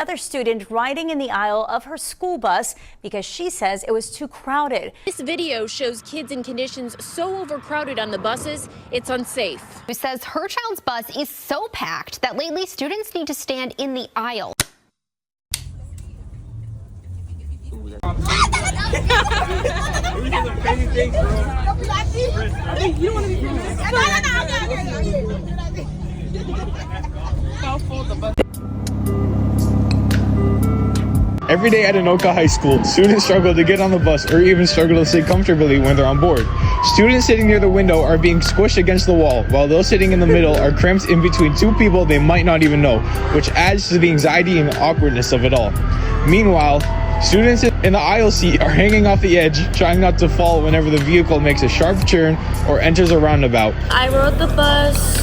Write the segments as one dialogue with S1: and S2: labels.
S1: Another student riding in the aisle of her school bus because she says it was too crowded.
S2: This video shows kids in conditions so overcrowded on the buses, it's unsafe.
S3: Who says her child's bus is so packed that lately students need to stand in the aisle.
S4: Every day at Anoka High School, students struggle to get on the bus or even struggle to sit comfortably when they're on board. Students sitting near the window are being squished against the wall, while those sitting in the middle are cramped in between two people they might not even know, which adds to the anxiety and awkwardness of it all. Meanwhile, students in the aisle seat are hanging off the edge, trying not to fall whenever the vehicle makes a sharp turn or enters a roundabout.
S5: I rode the bus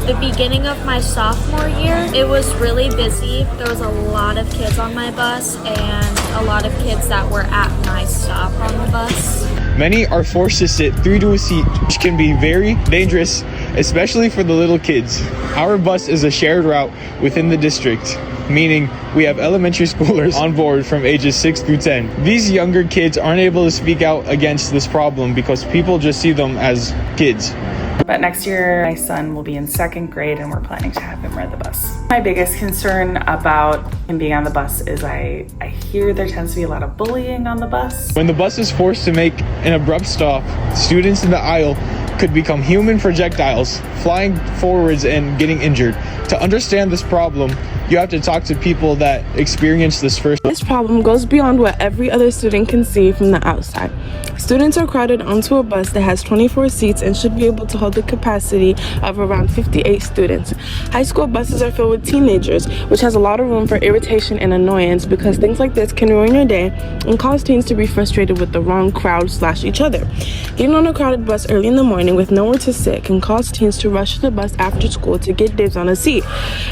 S5: the beginning of my sophomore year. It was really busy. There was a lot of kids on my bus and a lot of kids that were at my stop on the bus.
S4: Many are forced to sit three to a seat, which can be very dangerous, especially for the little kids. Our bus is a shared route within the district, meaning we have elementary schoolers on board from ages 6 through 10. These younger kids aren't able to speak out against this problem because people just see them as kids.
S6: But next year, my son will be in 2nd grade and we're planning to have him ride the bus. My biggest concern about him being on the bus is I hear there tends to be a lot of bullying on the bus.
S4: When the bus is forced to make an abrupt stop, students in the aisle could become human projectiles, flying forwards and getting injured. To understand this problem, you have to talk to people that experience this first.
S7: This problem goes beyond what every other student can see from the outside. Students are crowded onto a bus that has 24 seats and should be able to hold the capacity of around 58 students. High school buses are filled with teenagers, which has a lot of room for irritation and annoyance because things like this can ruin your day and cause teens to be frustrated with the wrong crowd / each other. Getting on a crowded bus early in the morning with nowhere to sit can cause teens to rush to the bus after school to get dibs on a seat.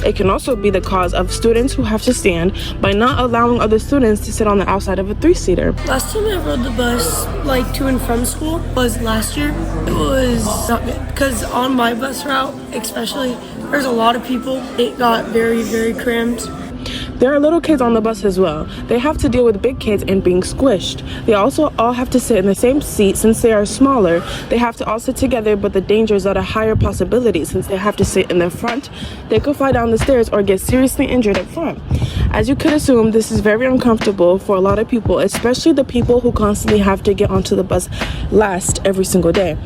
S7: It can also be the cause of students who have to stand by not allowing other students to sit on the outside of a 3-seater.
S8: Last time I rode the bus, like to and from school, was last year. It was not good because on my bus route, especially, there's a lot of people. It got very, very cramped.
S7: There are little kids on the bus as well. They have to deal with big kids and being squished. They also all have to sit in the same seat since they are smaller. They have to all sit together, but the dangers are a higher possibility since they have to sit in the front. They could fly down the stairs or get seriously injured up front. As you could assume, this is very uncomfortable for a lot of people, especially the people who constantly have to get onto the bus last every single day.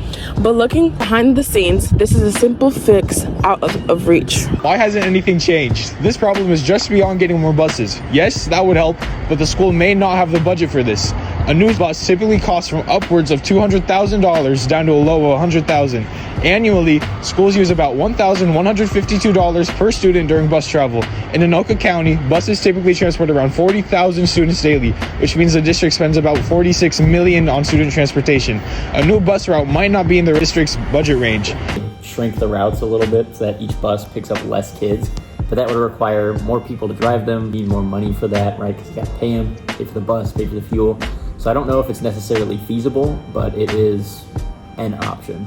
S7: But looking behind the scenes, this is a simple fix out of reach.
S4: Why hasn't anything changed? This problem is just beyond getting more buses. Yes, that would help, but the school may not have the budget for this. A new bus typically costs from upwards of $200,000 down to a low of $100,000. Annually, schools use about $1,152 per student during bus travel. In Anoka County, buses typically transport around 40,000 students daily, which means the district spends about $46 million on student transportation. A new bus route might not be in the district's budget range.
S9: Shrink the routes a little bit so that each bus picks up less kids. But that would require more people to drive them, need more money for that, right? Because you got to pay them, pay for the bus, pay for the fuel. So I don't know if it's necessarily feasible, but it is an option.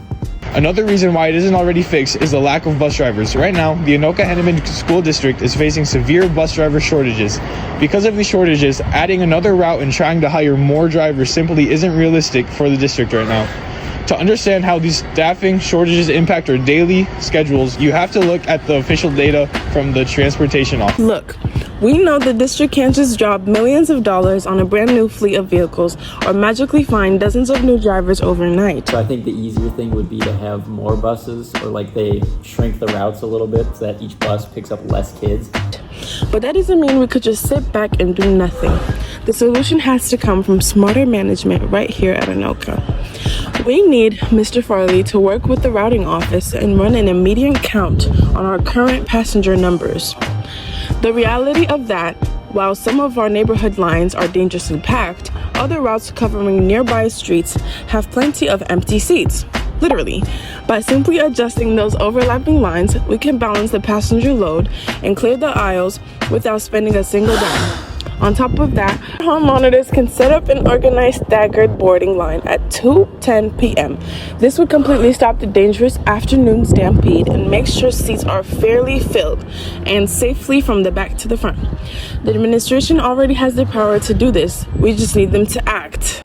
S4: Another reason why it isn't already fixed is the lack of bus drivers. Right now, the Anoka-Henneman School District is facing severe bus driver shortages. Because of these shortages, adding another route and trying to hire more drivers simply isn't realistic for the district right now. To understand how these staffing shortages impact our daily schedules, you have to look at the official data from the transportation office.
S7: Look, we know the district can't just drop millions of dollars on a brand new fleet of vehicles or magically find dozens of new drivers overnight.
S9: So I think the easier thing would be to have more buses, or like they shrink the routes a little bit so that each bus picks up less kids.
S7: But that doesn't mean we could just sit back and do nothing. The solution has to come from smarter management right here at Anoka. We need Mr. Farley to work with the routing office and run an immediate count on our current passenger numbers. The reality of that, while some of our neighborhood lines are dangerously packed, other routes covering nearby streets have plenty of empty seats. Literally, by simply adjusting those overlapping lines, we can balance the passenger load and clear the aisles without spending a single dime. On top of that, hall monitors can set up and organize staggered boarding line at 2:10 p.m. This would completely stop the dangerous afternoon stampede and make sure seats are fairly filled and safely from the back to the front. The administration already has the power to do this. We just need them to act.